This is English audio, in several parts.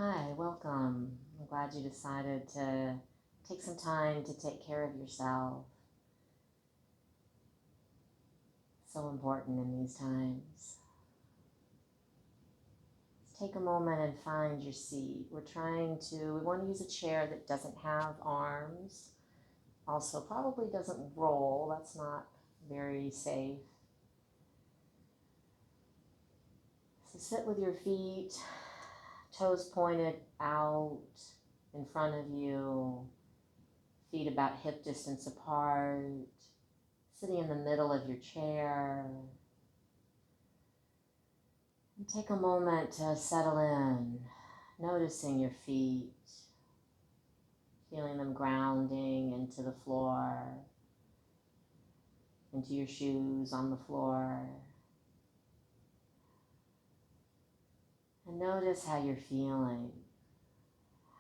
Hi, welcome. I'm glad you decided to take some time to take care of yourself. So important in these times. Let's take a moment and find your seat. We want to use a chair that doesn't have arms. Also, probably doesn't roll. That's not very safe. So sit with your feet, toes pointed out in front of you, feet about hip distance apart. Sitting in the middle of your chair. And take a moment to settle in, noticing your feet, feeling them grounding into the floor, into your shoes on the floor. And notice how you're feeling.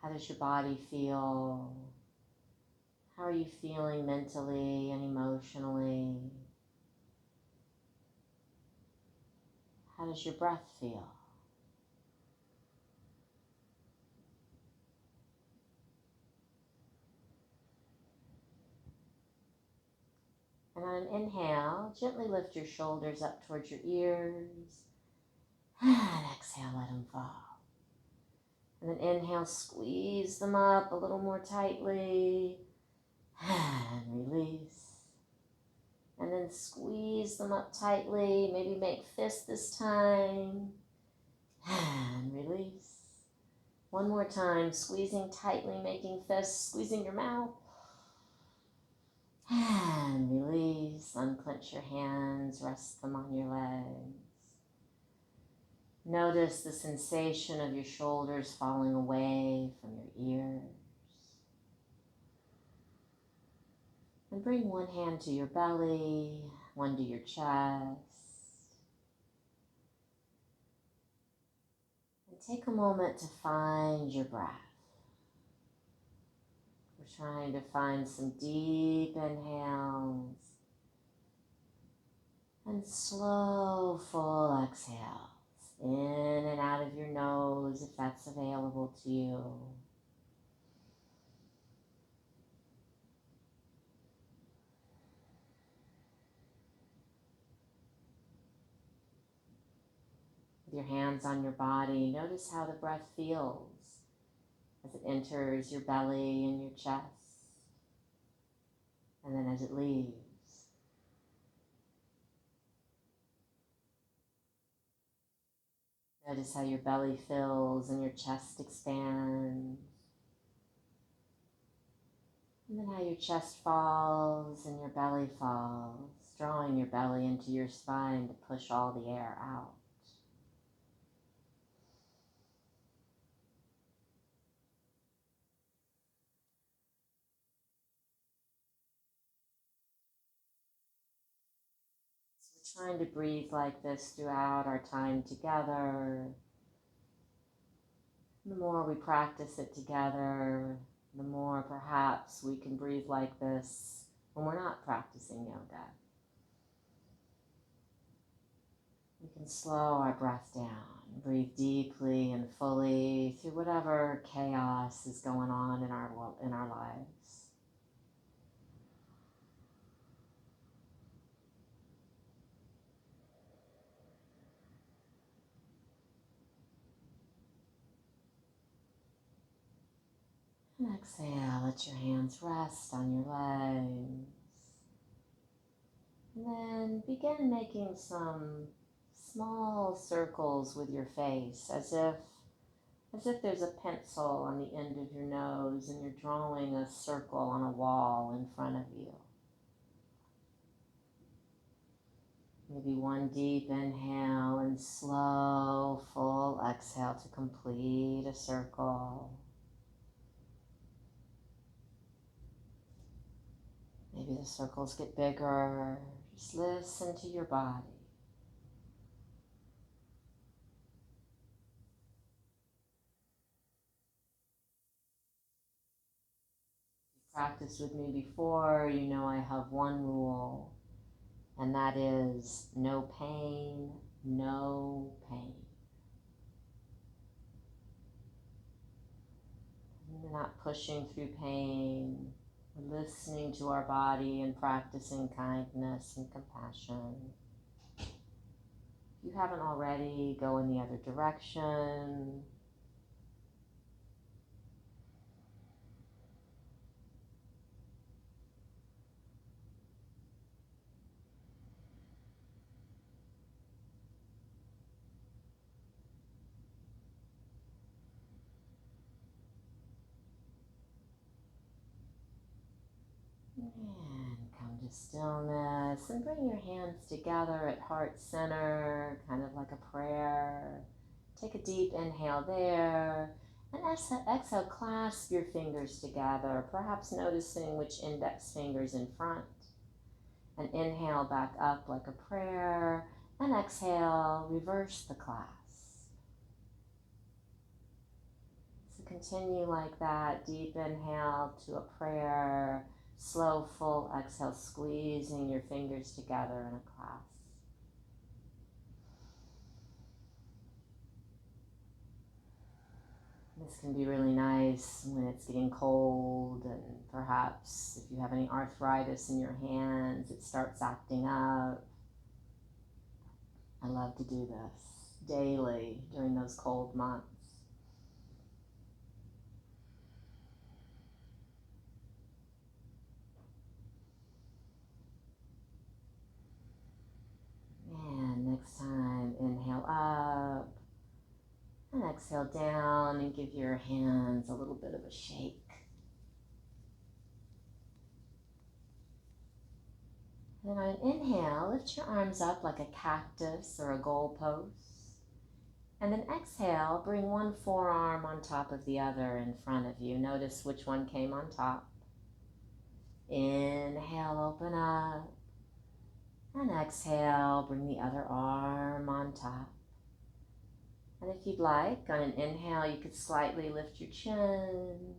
How does your body feel? How are you feeling mentally and emotionally? How does your breath feel? And on an inhale, gently lift your shoulders up towards your ears. And exhale, let them fall. And then inhale, squeeze them up a little more tightly. And release. And then squeeze them up tightly. Maybe make fists this time. And release. One more time, squeezing tightly, making fists, squeezing your mouth. And release. Unclench your hands, rest them on your legs. Notice the sensation of your shoulders falling away from your ears. And bring one hand to your belly, one to your chest. And take a moment to find your breath. We're trying to find some deep inhales and slow, full exhales in and out of your nose if that's available to you. With your hands on your body, notice how the breath feels as it enters your belly and your chest, and then as it leaves. Notice how your belly fills and your chest expands. And then how your chest falls and your belly falls, drawing your belly into your spine to push all the air out. So we're trying to breathe like this throughout our time together. The more we practice it together, the more perhaps we can breathe like this when we're not practicing yoga. We can slow our breath down, breathe deeply and fully through whatever chaos is going on in our lives. And exhale, let your hands rest on your legs. And then begin making some small circles with your face as if there's a pencil on the end of your nose and you're drawing a circle on a wall in front of you. Maybe one deep inhale and slow, full exhale to complete a circle. Maybe the circles get bigger. Just listen to your body. Practiced with me before, you know I have one rule, and that is no pain, no pain. We're not pushing through pain. We're listening to our body and practicing kindness and compassion. If you haven't already, go in the other direction. And come to stillness and bring your hands together at heart center, kind of like a prayer. Take a deep inhale there, and exhale, clasp your fingers together, perhaps noticing which index finger's in front. And inhale back up like a prayer, and exhale, reverse the clasp. So continue like that, deep inhale to a prayer, slow, full exhale, squeezing your fingers together in a clasp. This can be really nice when it's getting cold, and perhaps if you have any arthritis in your hands, it starts acting up. I love to do this daily during those cold months. And next time, inhale up and exhale down, and give your hands a little bit of a shake. And then on an inhale, lift your arms up like a cactus or a goalpost. And then exhale, bring one forearm on top of the other in front of you. Notice which one came on top. Inhale, open up. And exhale, bring the other arm on top. And if you'd like, on an inhale, you could slightly lift your chin.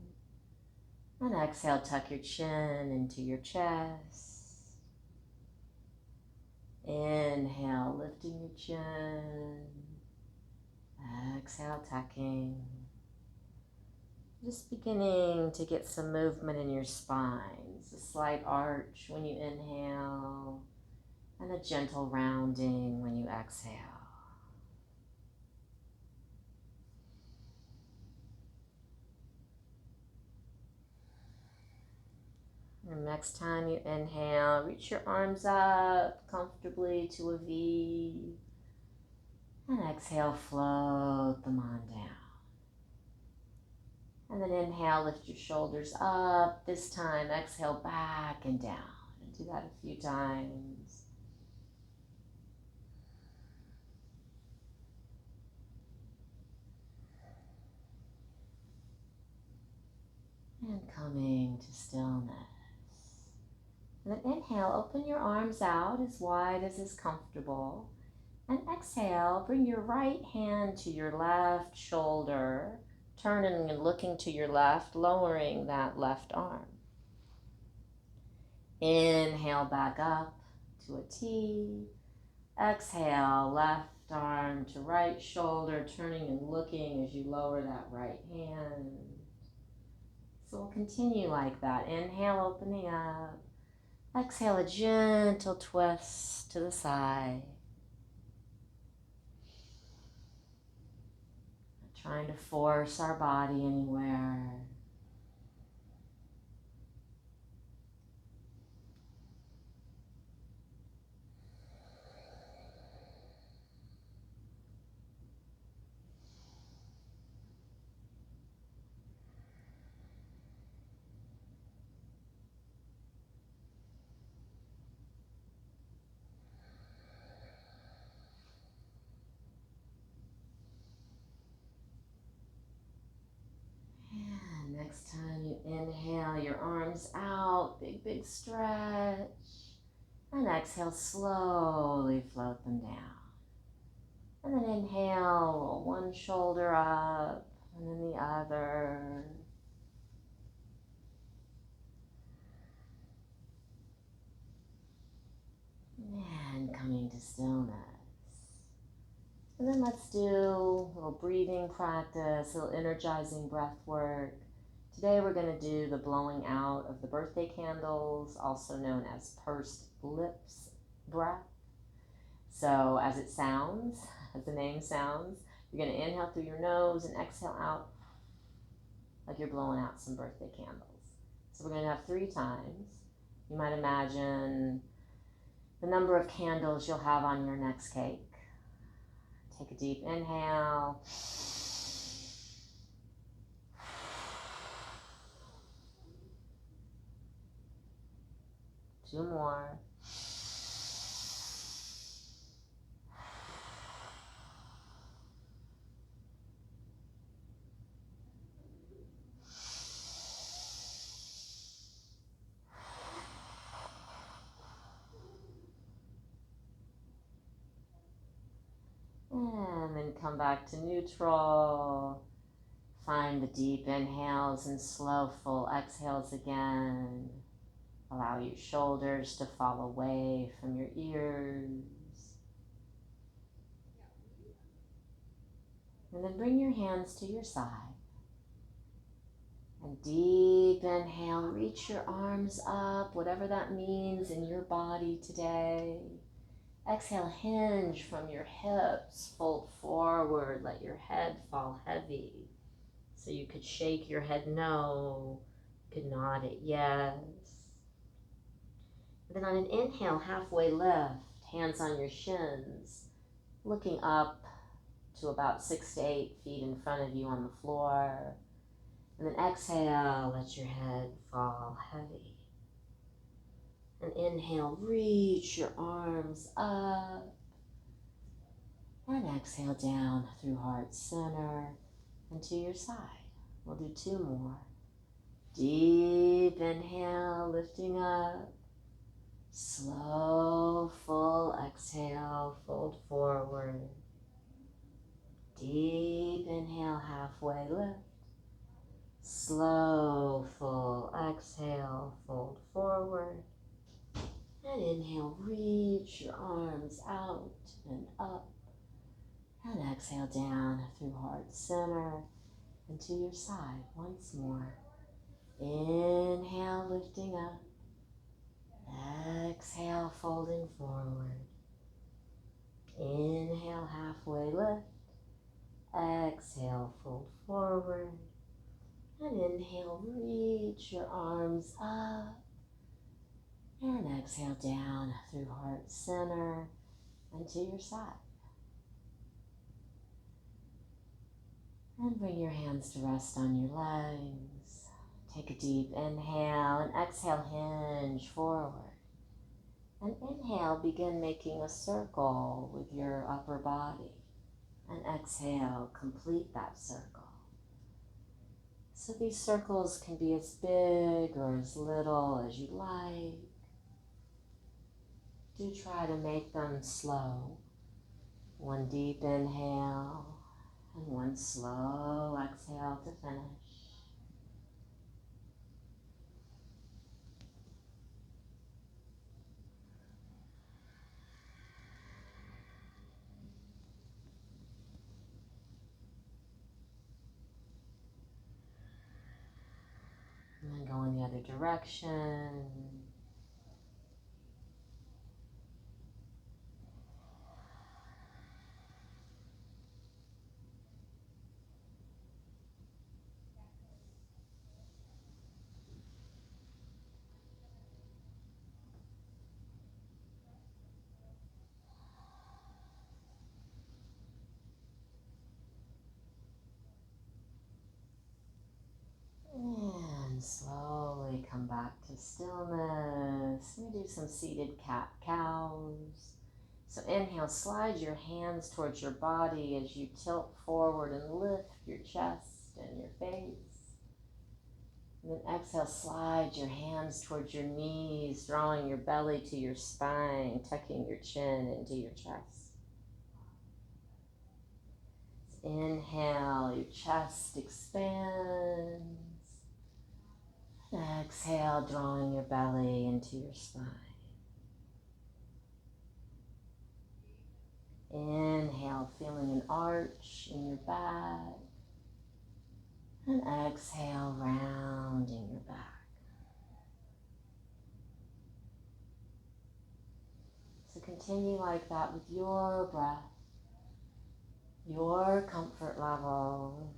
And exhale, tuck your chin into your chest. Inhale, lifting your chin. Exhale, tucking. Just beginning to get some movement in your spine. It's a slight arch when you inhale, and a gentle rounding when you exhale. And next time you inhale, reach your arms up comfortably to a V. And exhale, float them on down. And then inhale, lift your shoulders up. This time, exhale back and down. And do that a few times. And coming to stillness. And then inhale, open your arms out as wide as is comfortable. And exhale, bring your right hand to your left shoulder, turning and looking to your left, lowering that left arm. Inhale back up to a T. Exhale, left arm to right shoulder, turning and looking as you lower that right hand. So we'll continue like that. Inhale, opening up. Exhale, a gentle twist to the side. Not trying to force our body anywhere. Next time you inhale, your arms out, big, big stretch. And exhale, slowly float them down. And then inhale, roll one shoulder up, and then the other. And coming to stillness. And then let's do a little breathing practice, a little energizing breath work Today we're going to do the blowing out of the birthday candles, also known as pursed lips breath. So as it sounds, as the name sounds, you're going to inhale through your nose and exhale out like you're blowing out some birthday candles. So we're going to have 3 times. You might imagine the number of candles you'll have on your next cake. Take a deep inhale. 2 more. And then come back to neutral. Find the deep inhales and slow, full exhales again. Allow your shoulders to fall away from your ears. And then bring your hands to your side. And deep inhale, reach your arms up, whatever that means in your body today. Exhale, hinge from your hips, fold forward, let your head fall heavy. So you could shake your head no, you could nod it yes. And then on an inhale, halfway lift, hands on your shins, looking up to about 6 to 8 feet in front of you on the floor. And then exhale, let your head fall heavy. And inhale, reach your arms up. And exhale down through heart center and to your side. We'll do 2 more. Deep inhale, lifting up. Slow, full exhale, fold forward. Deep inhale, halfway lift. Slow, full exhale, fold forward. And inhale, reach your arms out and up. And exhale down through heart center and to your side once more. Inhale, lifting up. Exhale, folding forward. Inhale, halfway lift. Exhale, fold forward. And inhale, reach your arms up. And exhale down through heart center and to your side. And bring your hands to rest on your legs. Take a deep inhale and exhale, hinge forward. And inhale, begin making a circle with your upper body. And exhale, complete that circle. So these circles can be as big or as little as you like. Do try to make them slow. 1 deep inhale and 1 slow exhale to finish. And then go in the other direction. And slowly come back to stillness. We do some seated cat-cows. So inhale, slide your hands towards your body as you tilt forward and lift your chest and your face. And then exhale, slide your hands towards your knees, drawing your belly to your spine, tucking your chin into your chest. Inhale, your chest expands. Exhale, drawing your belly into your spine. Inhale, feeling an arch in your back. And exhale, rounding your back. So continue like that with your breath, your comfort level.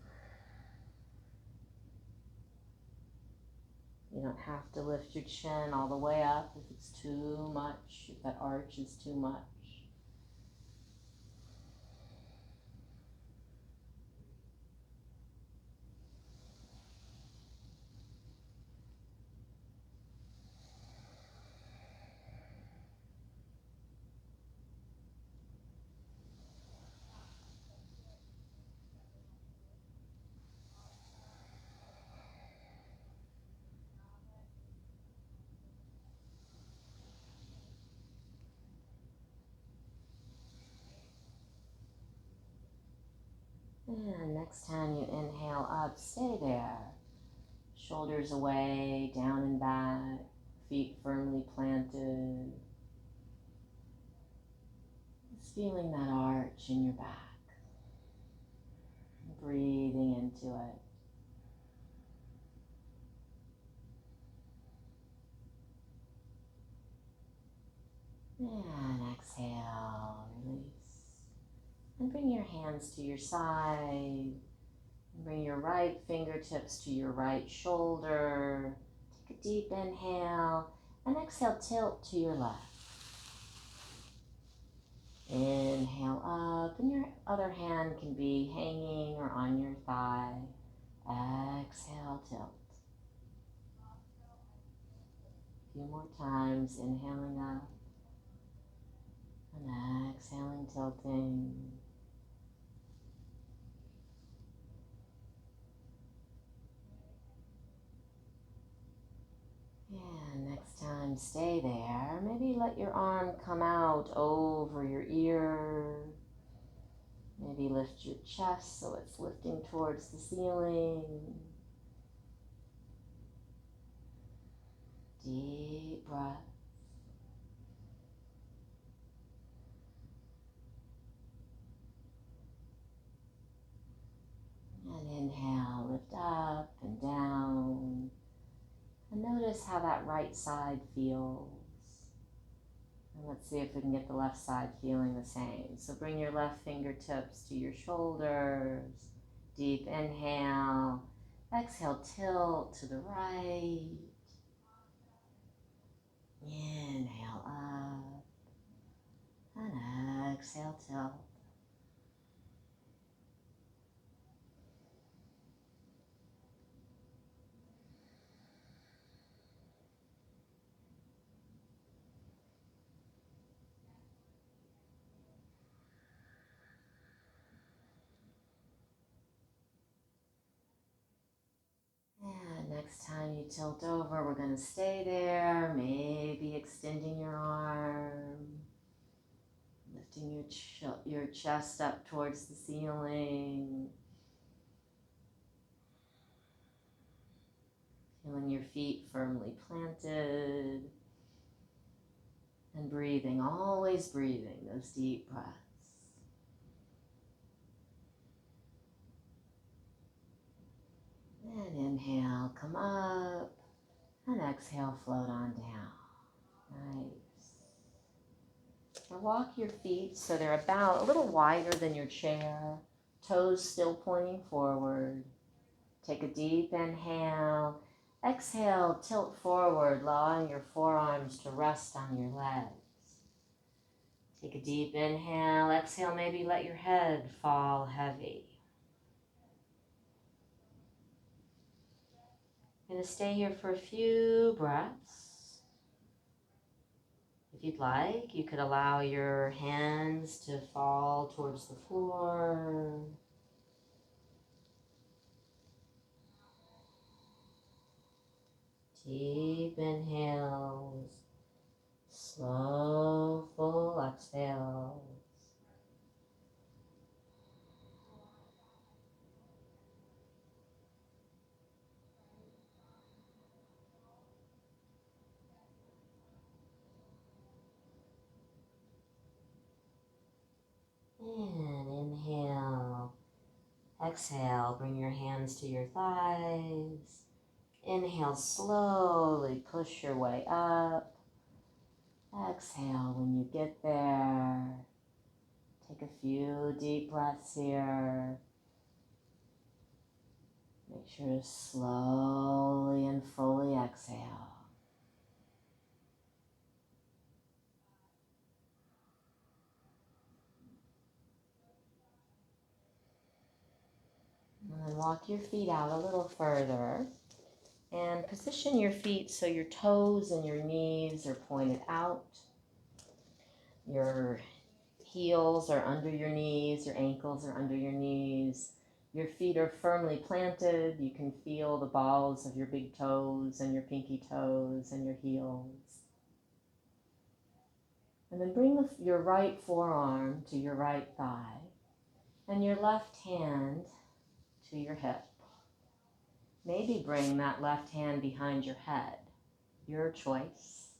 You don't have to lift your chin all the way up if it's too much, if that arch is too much. And next time you inhale up, stay there. Shoulders away, down and back, feet firmly planted. Just feeling that arch in your back. Breathing into it. And exhale, release. And bring your hands to your side. Bring your right fingertips to your right shoulder. Take a deep inhale and exhale, tilt to your left. Inhale up, and your other hand can be hanging or on your thigh. Exhale, tilt. A few more times, inhaling up and exhaling, tilting. And next time, stay there. Maybe let your arm come out over your ear. Maybe lift your chest so it's lifting towards the ceiling. Deep breath. And inhale, lift up and down. And notice how that right side feels. And let's see if we can get the left side feeling the same. So bring your left fingertips to your shoulders. Deep inhale. Exhale, tilt to the right. Inhale up. And exhale, tilt. And next time you tilt over, we're going to stay there, maybe extending your arm, lifting your chest up towards the ceiling, feeling your feet firmly planted, and breathing, always breathing those deep breaths. And inhale, come up, and exhale, float on down. Nice. Now walk your feet so they're about a little wider than your chair, toes still pointing forward. Take a deep inhale. Exhale, tilt forward, allowing your forearms to rest on your legs. Take a deep inhale. Exhale, maybe let your head fall heavy. I'm going to stay here for a few breaths. If you'd like, you could allow your hands to fall towards the floor. Deep inhales, slow, full exhales. And inhale. Exhale, bring your hands to your thighs. Inhale, slowly push your way up. Exhale when you get there. Take a few deep breaths here. Make sure to slowly and fully exhale. And then walk your feet out a little further. And position your feet so your toes and your knees are pointed out. Your heels are under your knees, your ankles are under your knees. Your feet are firmly planted. You can feel the balls of your big toes and your pinky toes and your heels. And then bring your right forearm to your right thigh and your left hand to your hip. Maybe bring that left hand behind your head. Your choice.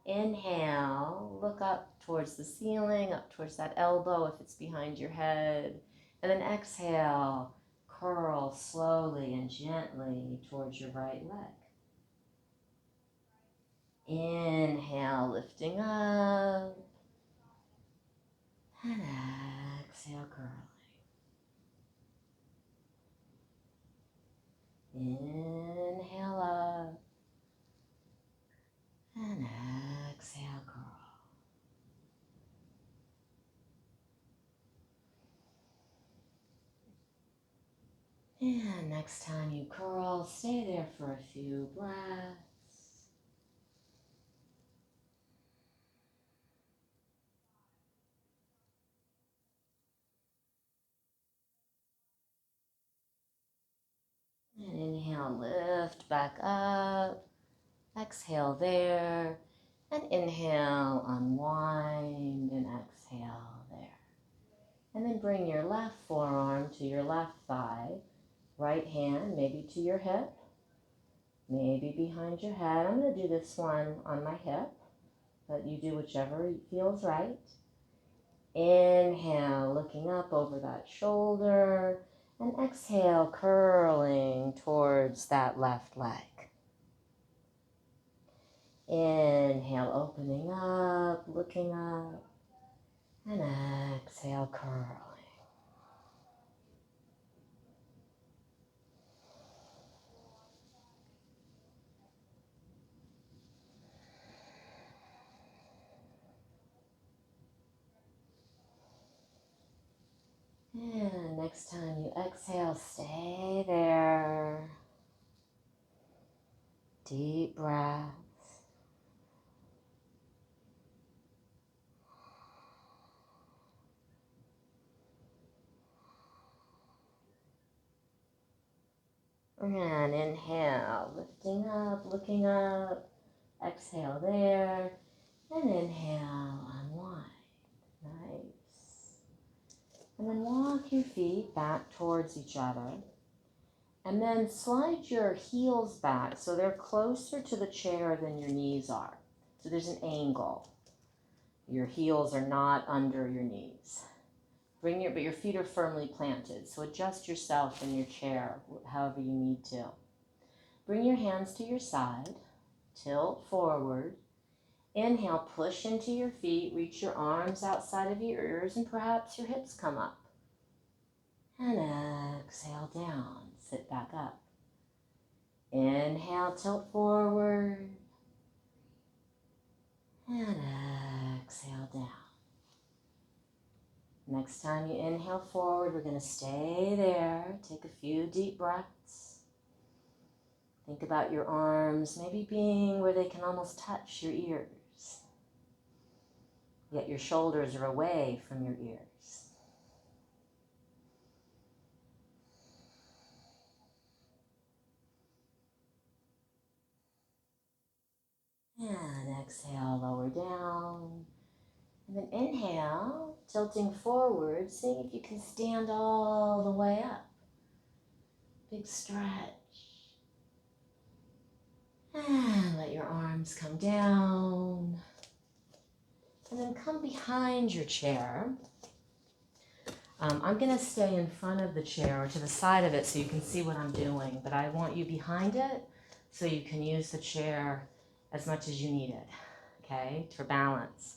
Inhale, look up towards the ceiling, up towards that elbow if it's behind your head. And then exhale, curl slowly and gently towards your right leg. Inhale, lifting up. And exhale, curling. Inhale up. And exhale, curl. And next time you curl, stay there for a few breaths. And inhale, lift back up. Exhale there. And inhale, unwind, and exhale there. And then bring your left forearm to your left thigh. Right hand maybe to your hip, maybe behind your head. I'm going to do this one on my hip, but you do whichever feels right. Inhale, looking up over that shoulder, and exhale, curling towards that left leg. Inhale, opening up, looking up, and exhale, curling. And next time you exhale, stay there. Deep breath. And inhale, lifting up, looking up. Exhale there. And inhale, unwind. Nice. And then walk your feet back towards each other. And then slide your heels back so they're closer to the chair than your knees are. So there's an angle. Your heels are not under your knees. But your feet are firmly planted. So adjust yourself in your chair however you need to. Bring your hands to your side. Tilt forward. Inhale, push into your feet. Reach your arms outside of your ears and perhaps your hips come up. And exhale down. Sit back up. Inhale, tilt forward. And exhale down. Next time you inhale forward, we're going to stay there. Take a few deep breaths. Think about your arms maybe being where they can almost touch your ears. Yet your shoulders are away from your ears. And exhale, lower down. And then inhale, tilting forward, seeing if you can stand all the way up. Big stretch. And let your arms come down. And then come behind your chair. I'm going to stay in front of the chair or to the side of it so you can see what I'm doing, but I want you behind it so you can use the chair as much as you need it, okay, for balance.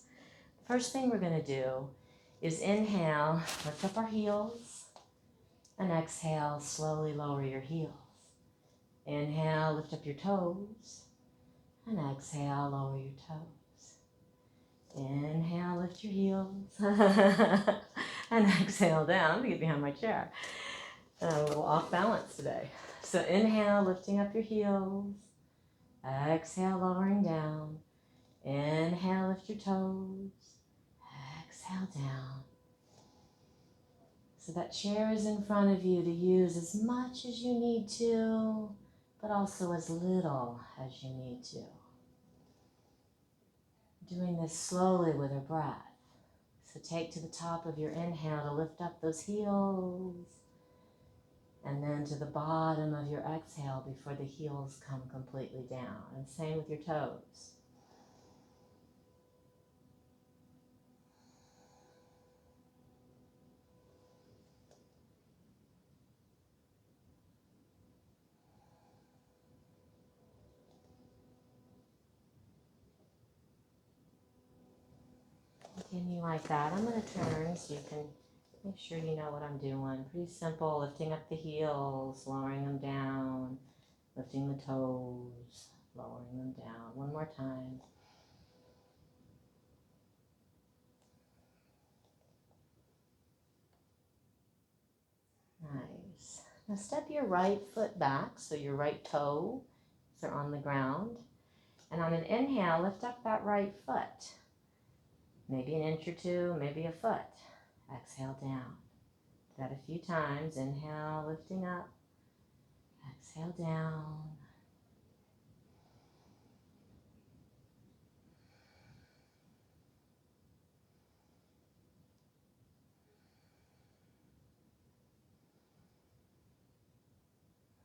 First thing we're going to do is inhale, lift up our heels, and exhale, slowly lower your heels. Inhale, lift up your toes, and exhale, lower your toes. Inhale, lift your heels, and exhale down. I'm going to get behind my chair. I'm a little off balance today. So inhale, lifting up your heels. Exhale, lowering down. Inhale, lift your toes. Exhale, down. So that chair is in front of you to use as much as you need to, but also as little as you need to. Doing this slowly with a breath. So take to the top of your inhale to lift up those heels, and then to the bottom of your exhale before the heels come completely down. And same with your toes. Continue like that. I'm going to turn so you can make sure you know what I'm doing. Pretty simple, lifting up the heels, lowering them down, lifting the toes, lowering them down. One more time. Nice. Now step your right foot back so your right toes are on the ground. And on an inhale, lift up that right foot. Maybe an inch or two, maybe a foot. Exhale down. Do that a few times. Inhale, lifting up. Exhale down.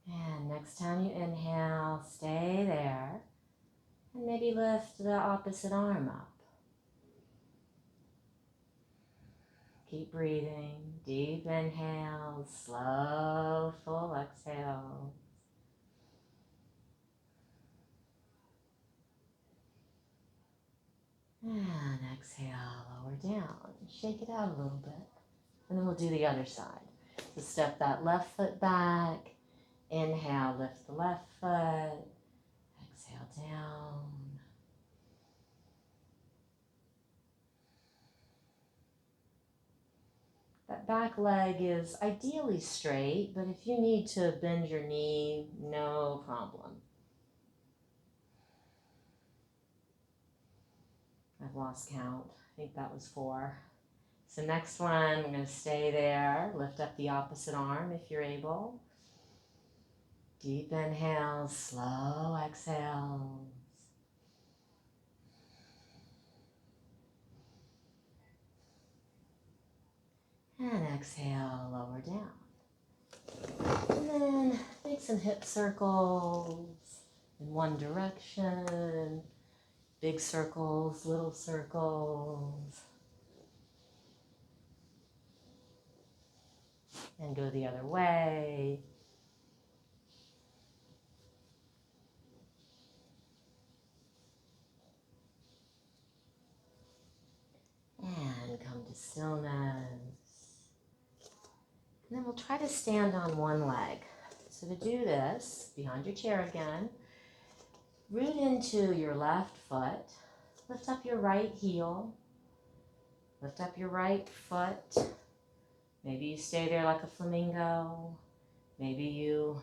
And next time you inhale, stay there. And maybe lift the opposite arm up. Keep breathing. Deep inhale, slow, full exhale. And exhale, lower down. Shake it out a little bit. And then we'll do the other side. So step that left foot back. Inhale, lift the left foot. Exhale down. That back leg is ideally straight, but if you need to bend your knee, no problem. I've lost count. I think that was 4. So next one, I'm going to stay there. Lift up the opposite arm if you're able. Deep inhale, slow exhale. And exhale, lower down. And then make some hip circles in one direction. Big circles, little circles. And go the other way. And come to stillness. And then we'll try to stand on one leg. So to do this, behind your chair again, root into your left foot, lift up your right heel, lift up your right foot. Maybe you stay there like a flamingo. Maybe you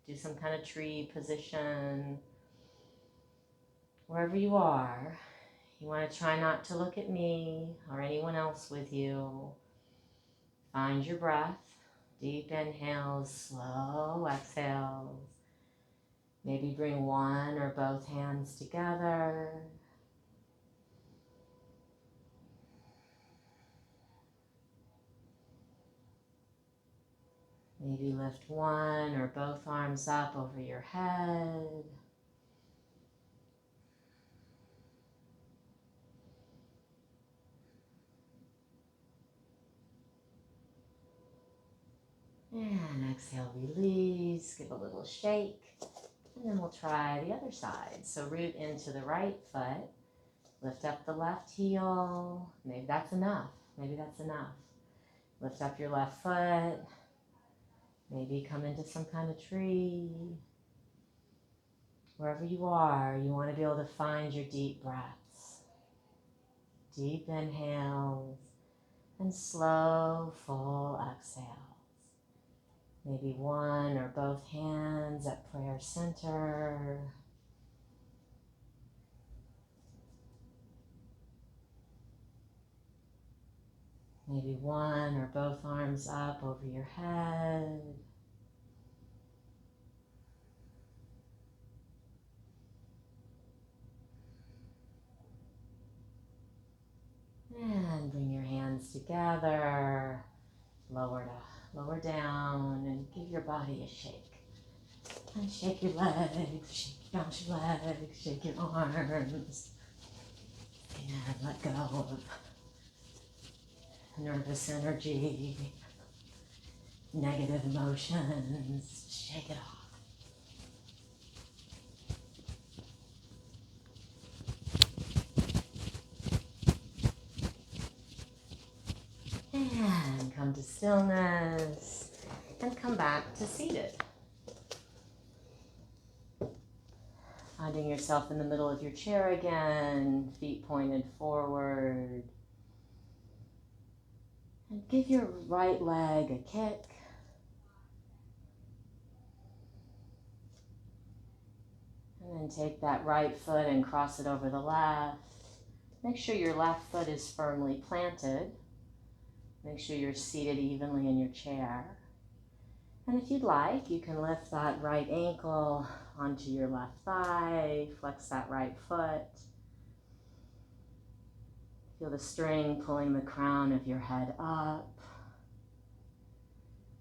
do some kind of tree position. Wherever you are, you want to try not to look at me or anyone else with you. Find your breath. Deep inhales, slow exhales. Maybe bring one or both hands together. Maybe lift one or both arms up over your head. And exhale, release, give a little shake. And then we'll try the other side. So root into the right foot, lift up the left heel. Maybe that's enough. Maybe that's enough. Lift up your left foot. Maybe come into some kind of tree. Wherever you are, you want to be able to find your deep breaths. Deep inhales and slow, full exhales. Maybe one or both hands at prayer center. Maybe one or both arms up over your head. And bring your hands together, lower down, and give your body a shake. And shake your legs, bounce your legs, shake your arms. And let go of nervous energy, negative emotions. Shake it off. And come to stillness and come back to seated. Finding yourself in the middle of your chair again, feet pointed forward. And give your right leg a kick. And then take that right foot and cross it over the left. Make sure your left foot is firmly planted. Make sure you're seated evenly in your chair. And if you'd like, you can lift that right ankle onto your left thigh, flex that right foot. Feel the string pulling the crown of your head up.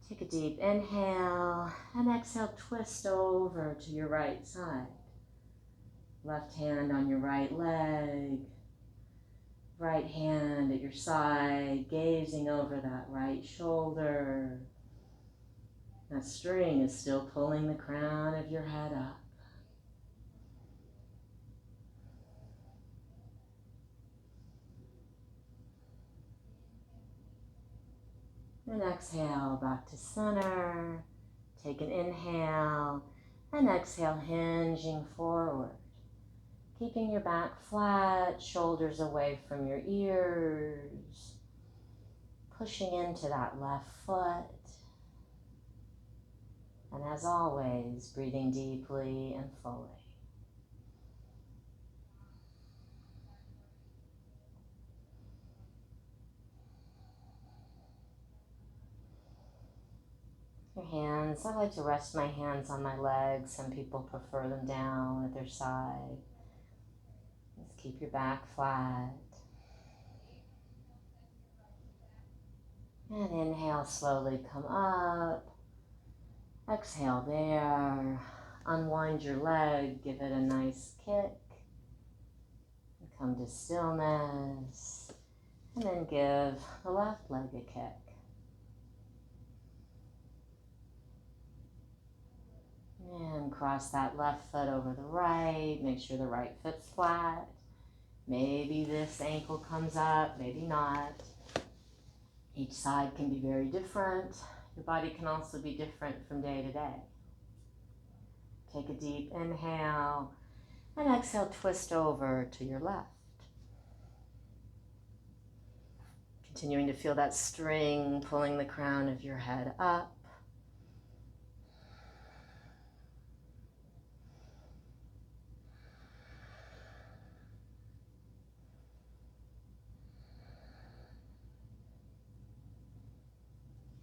Take a deep inhale and exhale, twist over to your right side. Left hand on your right leg. Right hand at your side, gazing over that right shoulder. That string is still pulling the crown of your head up. And exhale back to center. Take an inhale and exhale, hinging forward. Keeping your back flat, shoulders away from your ears. Pushing into that left foot. And as always, breathing deeply and fully. Your hands, I like to rest my hands on my legs. Some people prefer them down at their side. Just keep your back flat. And inhale, slowly come up. Exhale there. Unwind your leg, give it a nice kick. And come to stillness. And then give the left leg a kick. And cross that left foot over the right. Make sure the right foot's flat. Maybe this ankle comes up, maybe not. Each side can be very different. Your body can also be different from day to day. Take a deep inhale and exhale, twist over to your left. Continuing to feel that string pulling the crown of your head up.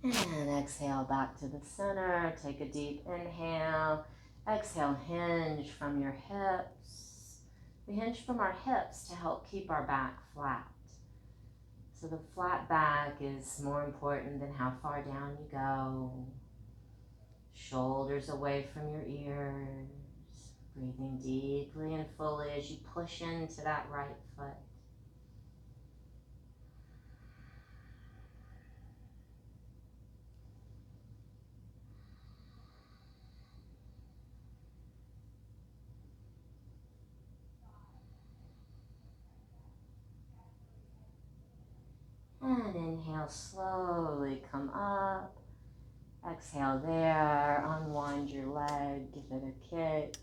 And exhale back to the center. Take a deep inhale. Exhale, hinge from your hips. We hinge from our hips to help keep our back flat. So the flat back is more important than how far down you go. Shoulders away from your ears. Breathing deeply and fully as you push into that right foot. And inhale, slowly come up. Exhale there, unwind your leg, give it a kick.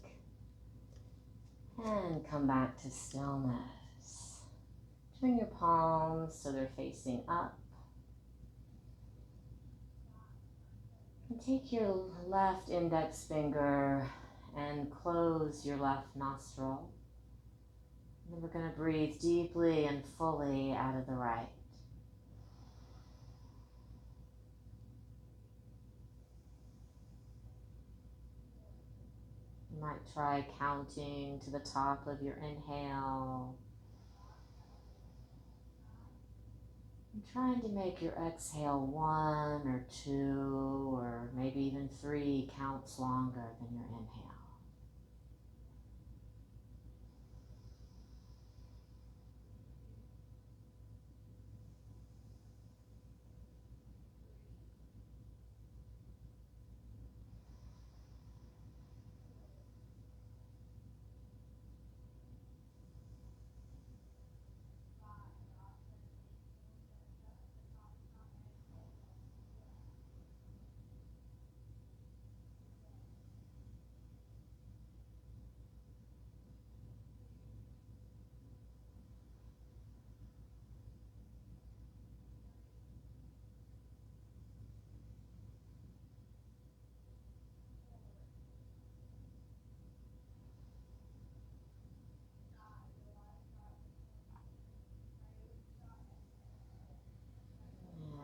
And come back to stillness. Turn your palms so they're facing up. And take your left index finger and close your left nostril. And then we're going to breathe deeply and fully out of the right. You might try counting to the top of your inhale. And trying to make your exhale 1 or 2 or maybe even 3 counts longer than your inhale.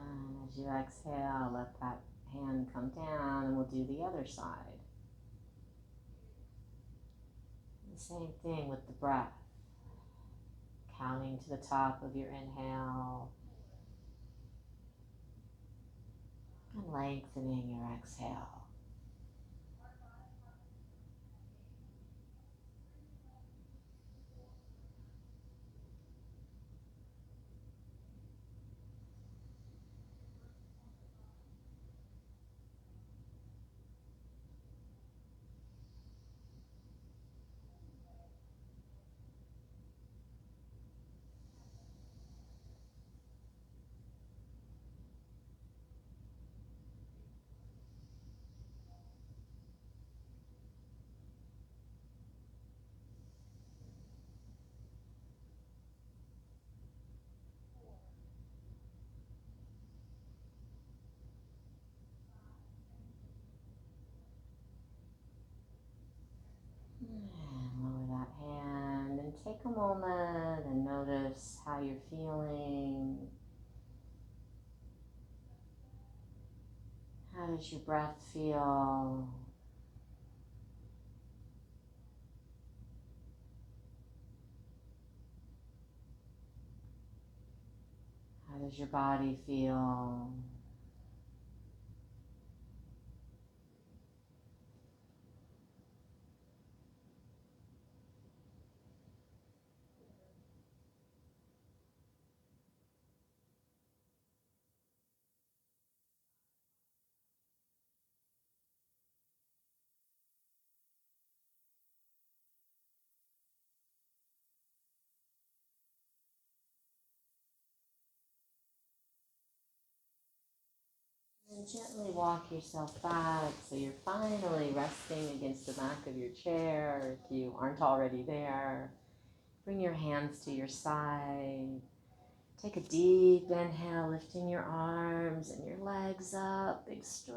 And as you exhale, let that hand come down and we'll do the other side. The same thing with the breath. Counting to the top of your inhale and lengthening your exhale. And lower that hand and take a moment and notice how you're feeling. How does your breath feel? How does your body feel? And gently walk yourself back so you're finally resting against the back of your chair if you aren't already there. Bring your hands to your side. Take a deep inhale, lifting your arms and your legs up, big stretch.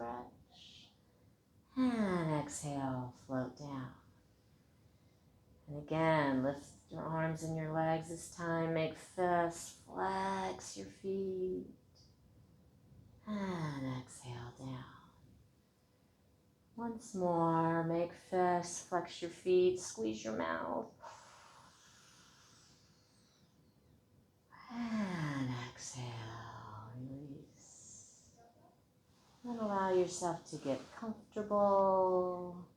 And exhale, float down. And again, lift your arms and your legs this time. Make fists, flex your feet. And exhale down. Once more, make fists, flex your feet, squeeze your mouth. And exhale, release. And allow yourself to get comfortable.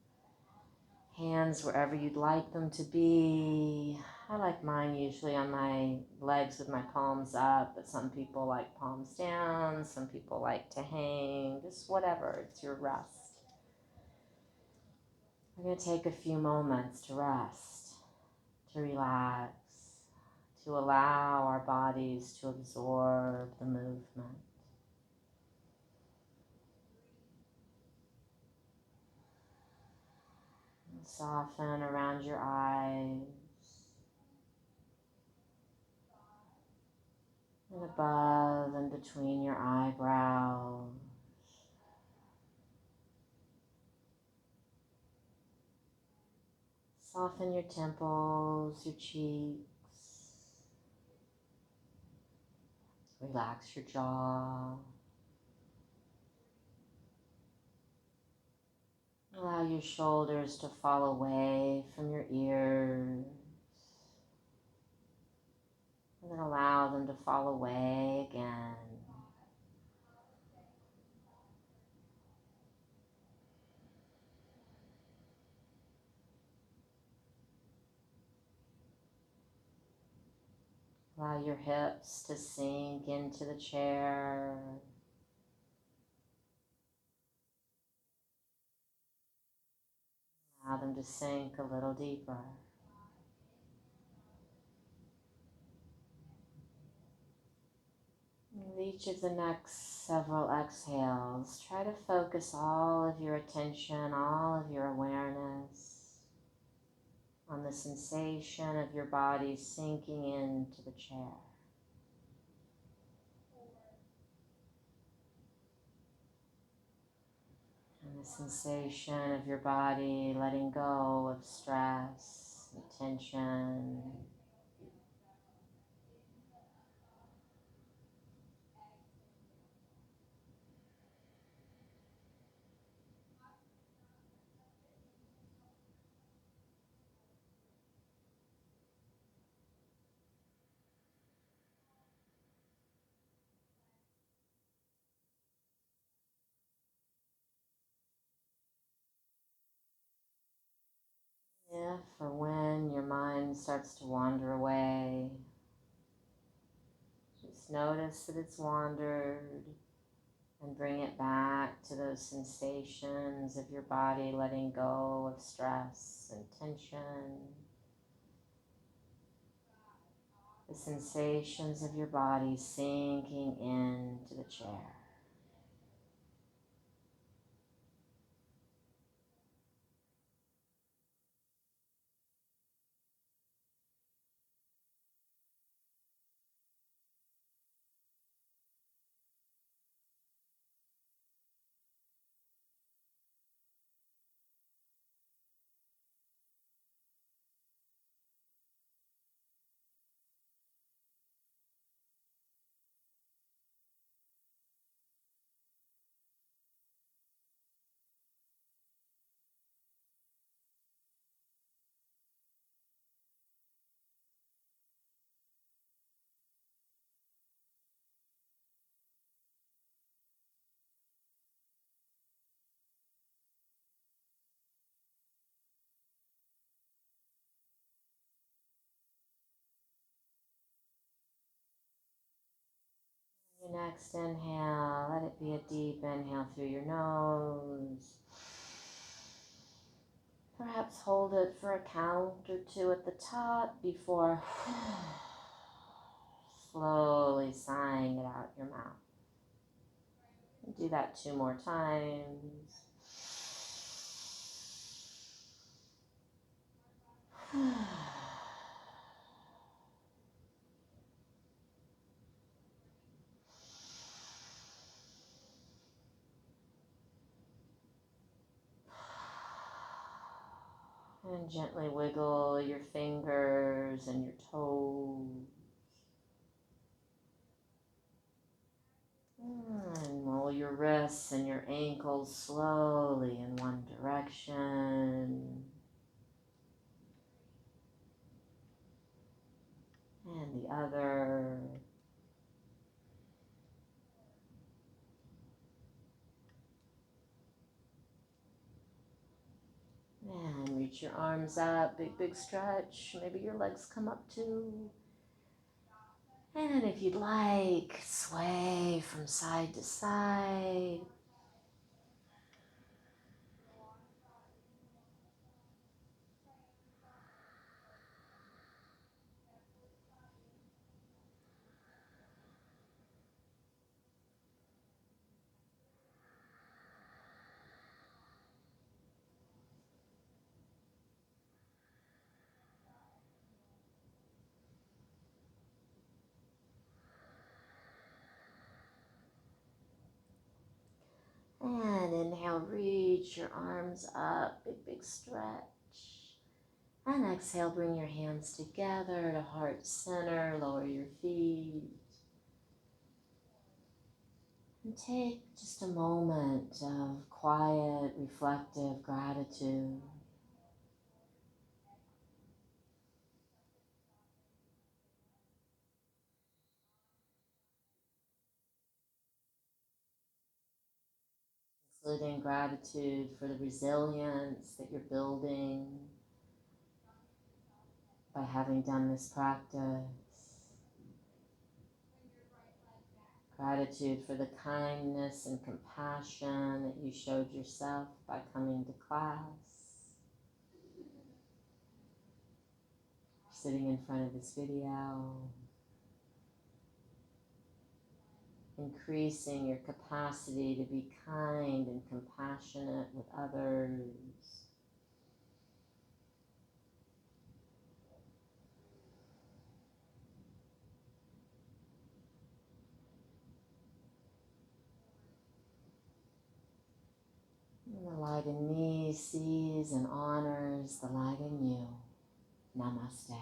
Hands wherever you'd like them to be. I like mine usually on my legs with my palms up, but some people like palms down, some people like to hang, just whatever, it's your rest. We're going to take a few moments to rest, to relax, to to allow our bodies to absorb the movement. And soften around your eyes and above and between your eyebrows. Soften your temples, your cheeks. Relax your jaw. Allow your shoulders to fall away from your ears. And then allow them to fall away again. Allow your hips to sink into the chair. Allow them to sink a little deeper. With each of the next several exhales, try to focus all of your attention, all of your awareness on the sensation of your body sinking into the chair. And the sensation of your body letting go of stress and tension. If or when your mind starts to wander away, just notice that it's wandered and bring it back to those sensations of your body letting go of stress and tension. The sensations of your body sinking into the chair. Your next inhale, let it be a deep inhale through your nose. Perhaps hold it for a count or two at the top before slowly sighing it out your mouth. Do that 2 more times. And gently wiggle your fingers and your toes. And roll your wrists and your ankles slowly in one direction and the other. And reach your arms up, big stretch. Maybe your legs come up too. And if you'd like, sway from side to side. And inhale, reach your arms up, big, big stretch. And exhale, bring your hands together to heart center, lower your feet. And take just a moment of quiet, reflective gratitude. Including gratitude for the resilience that you're building by having done this practice. Gratitude for the kindness and compassion that you showed yourself by coming to class. Sitting in front of this video. Increasing your capacity to be kind and compassionate with others. And the light in me sees and honors the light in you. Namaste.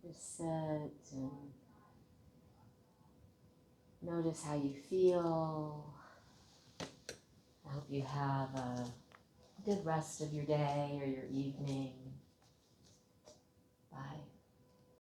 Just sit and notice how you feel. I hope you have a good rest of your day or your evening.